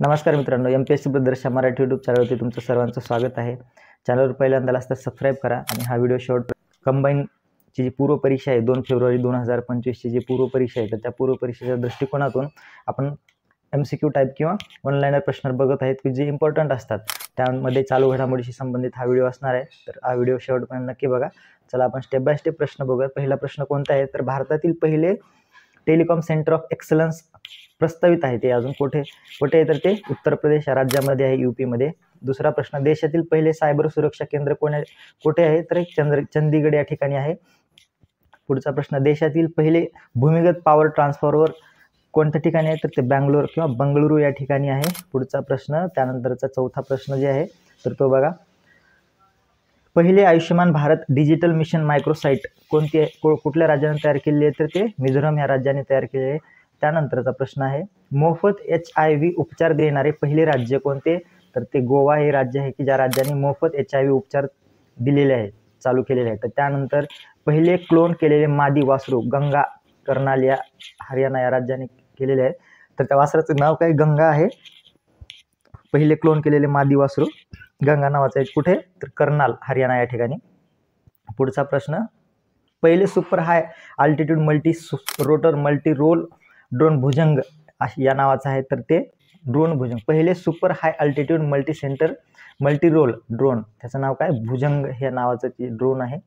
नमस्कार मित्रांनो, MPSC ब्रदर्सच्या Marathi YouTube चॅनलवरती तुमचं सर्वांचं स्वागत आहे। चॅनलवर पहिल्यांदा असतं सबस्क्राईब करा आणि हा व्हिडिओ शेवट कंबाईनची जी पूर्व परीक्षा आहे 2 फेब्रुवारी 2025 ची जी पूर्व परीक्षा आहे तर त्या पूर्व परीक्षेच्या दृष्टिकोनातून आपण MCQ टाइप किंवा ऑनलाईनर प्रश्न बघत आहेत की जे इम्पॉर्टंट असतात। त्यामध्ये चालू घडामोडीशी संबंधित हा व्हिडिओ असणार आहे, तर हा व्हिडिओ शेवटपर्यंत नक्की बघा। चला आपण स्टेप बाय स्टेप प्रश्न बघूया। पहिला प्रश्न कोणता आहे तर भारतातील पहिले टेलिकॉम सेंटर ऑफ एक्सलन्स प्रस्तावित आहे ते अजून कुठे आहे तर ते उत्तर प्रदेश या राज्यामध्ये आहे, यूपी मध्ये। दुसरा प्रश्न, देशातील पहिले सायबर सुरक्षा केंद्र कुठे आहे तर चंदीगड या ठिकाणी आहे। पुढचा प्रश्न, देशातील पहिले भूमिगत पॉवर ट्रान्सफॉर्मर कोणत्या ठिकाणी आहे तर ते बंगलोर किंवा बंगळुरू या ठिकाणी आहे। पुढचा प्रश्न, त्यानंतरचा चौथा प्रश्न जे आहे तर तो बघा, पहिले आयुष्यमान भारत डिजिटल मिशन मायक्रोसाइट कुठल्या राज्याने तयार केले आहे तर ते मिझोरम या राज्याने तयार केले आहे। त्यानंतरचा प्रश्न आहे, मोफत HIV उपचार देणारे पहिले राज्य कोणते तर ते गोवा हे राज्य आहे की ज्या राज्याने मोफत HIV उपचार दिलेले आहेत, चालू केलेले आहेत। तर त्यानंतर पहिले क्लोन केलेले मादी वासरू गंगा कर्नाल या हरियाणा या राज्याने केलेले आहे, तर त्या वासराचं नाव काय गंगा आहे। पहिले क्लोन केलेले मादी वासरू गंगा नावाचं आहे, कुठे तर कर्नाल हरियाणा या ठिकाणी। पुढचा प्रश्न, पहिले super high altitude multi rotor multi role drone Bhujang या नावाचं आहे तर ते ड्रोन भुजंग। पहिले super high altitude multi center multi role drone, त्याचं नाव काय भुजंग हे नावाचं ड्रोन आहे।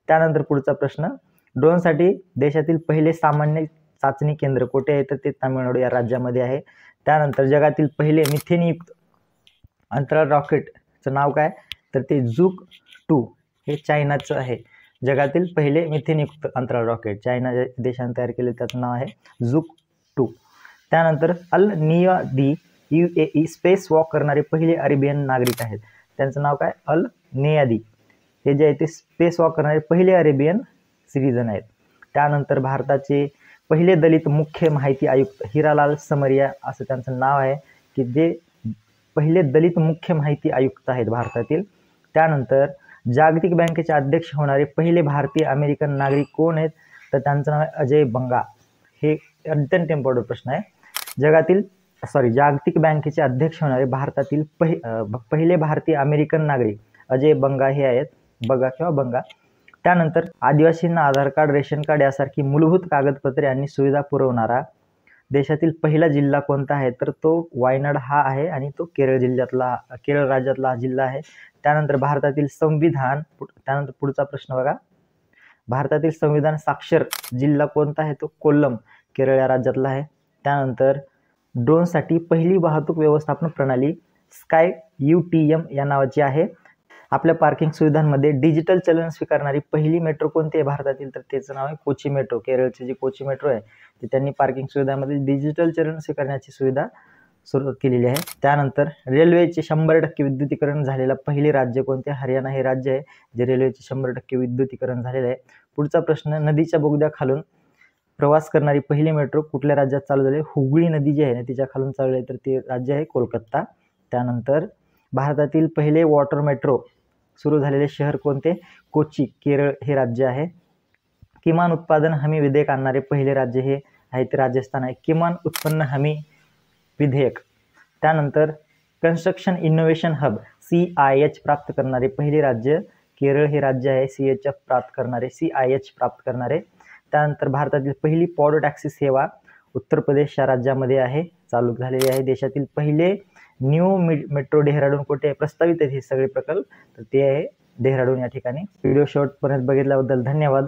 त्यानंतर पुढचा प्रश्न, ड्रोनसाठी देशातील पहिले सामान्य चाचणी केंद्र कुठे आहे तर ते तामिळनाडू या राज्यामध्ये आहे। त्यानंतर जगातील पहिले मिथेनयुक्त अंतराळ रॉकेटचं नाव काय तर ते झुक 2 हे चायनाचं आहे। जगातील पहिले मिथेनयुक्त अंतराळ रॉकेट चायना देशाने तयार केले, त्याचं नाव आहे झुक 2। त्यानंतर अल नियादी UAE स्पेस वॉक करणारे पहिले अरेबियन नागरिक आहेत, त्यांचं नाव काय अल नियादी हे जे आहे ते स्पेस वॉक करणारे पहिले अरेबियन सिटीजन आहेत। त्यानंतर भारताचे पहिले दलित मुख्य माहिती आयुक्त हिरालाल समरिया असं त्यांचं नाव आहे की जे पहिले दलित मुख्य माहिती आयुक्त आहेत भारतातील। त्यानंतर जागतिक बँकेचे अध्यक्ष होणारे पहिले भारतीय अमेरिकन नागरिक कोण आहेत तर त्यांचं नाव आहे अजय बंगा। हे अत्यंत इम्पॉर्टंट प्रश्न आहे। जागतिक बँकेचे अध्यक्ष होणारे भारतातील पहिले भारतीय अमेरिकन नागरिक अजय बंगा हे आहेत, बगा किंवा बंगा। त्यानंतर आदिवासींना आधार कार्ड, रेशन कार्ड यासारखी मूलभूत कागदपत्रे आणि सुविधा पुरवणारा देशातील पहिला जिल्हा कोणता आहे तर तो वायनाड हा आहे आणि तो केरळ राज्यातला हा जिल्हा आहे। त्यानंतर भारतातील संविधान, त्यानंतर पुढचा प्रश्न बघा, भारतातील संविधान साक्षर जिल्हा कोणता आहे तो कोल्लम केरळ या राज्यातला आहे। त्यानंतर ड्रोनसाठी पहिली वाहतूक व्यवस्थापन प्रणाली स्काय UTM या नावाची आहे। आपल्या पार्किंग सुविधांमध्ये डिजिटल चलन स्वीकारणारी पहिली मेट्रो कोणती आहे भारतातील तर त्याचं नाव आहे कोची मेट्रो। केरळची जी कोची मेट्रो आहे ती त्यांनी पार्किंग सुविधांमध्ये डिजिटल चलन स्वीकारण्याची सुविधा सुरू केलेली आहे। त्यानंतर रेल्वेचे 100% विद्युतीकरण झालेला पहिले राज्य कोणते, हरियाणा हे राज्य आहे जे रेल्वेचे 100% विद्युतीकरण झालेले आहे। पुढचा प्रश्न, नदीच्या बोगद्याखालून प्रवास करणारी पहिली मेट्रो कुठल्या राज्यात चालू झाली, हुगळी नदी जी आहे ना तिच्या खालून चालू आहे तर ते राज्य आहे कोलकाता। त्यानंतर भारतातील पहिले वॉटर मेट्रो सुरू झालेले शहर कोणते, कोची केरळ हे राज्य आहे। किमान उत्पादन हमी विधेयक आणणारे पहिले राज्य हे आहे ते राजस्थान आहे, किमान उत्पन्न हमी विधेयक। त्यानंतर कन्स्ट्रक्शन इनोव्हेशन हब CIH प्राप्त करणारे पहिले राज्य केरळ हे राज्य आहे, CIH प्राप्त करणारे। त्यानंतर भारतातील पहिली पॉड टॅक्सी सेवा उत्तर प्रदेश या राज्यामध्ये आहे, चालू झालेली आहे। देशातील पहिले न्यू मेट्रो डेहराडून कुठे प्रस्तावित आहे हे सगळे प्रकल्प तर ते आहे डेहराडून या ठिकाणी। व्हिडिओ शेवटपर्यंत बघितल्याबद्दल धन्यवाद।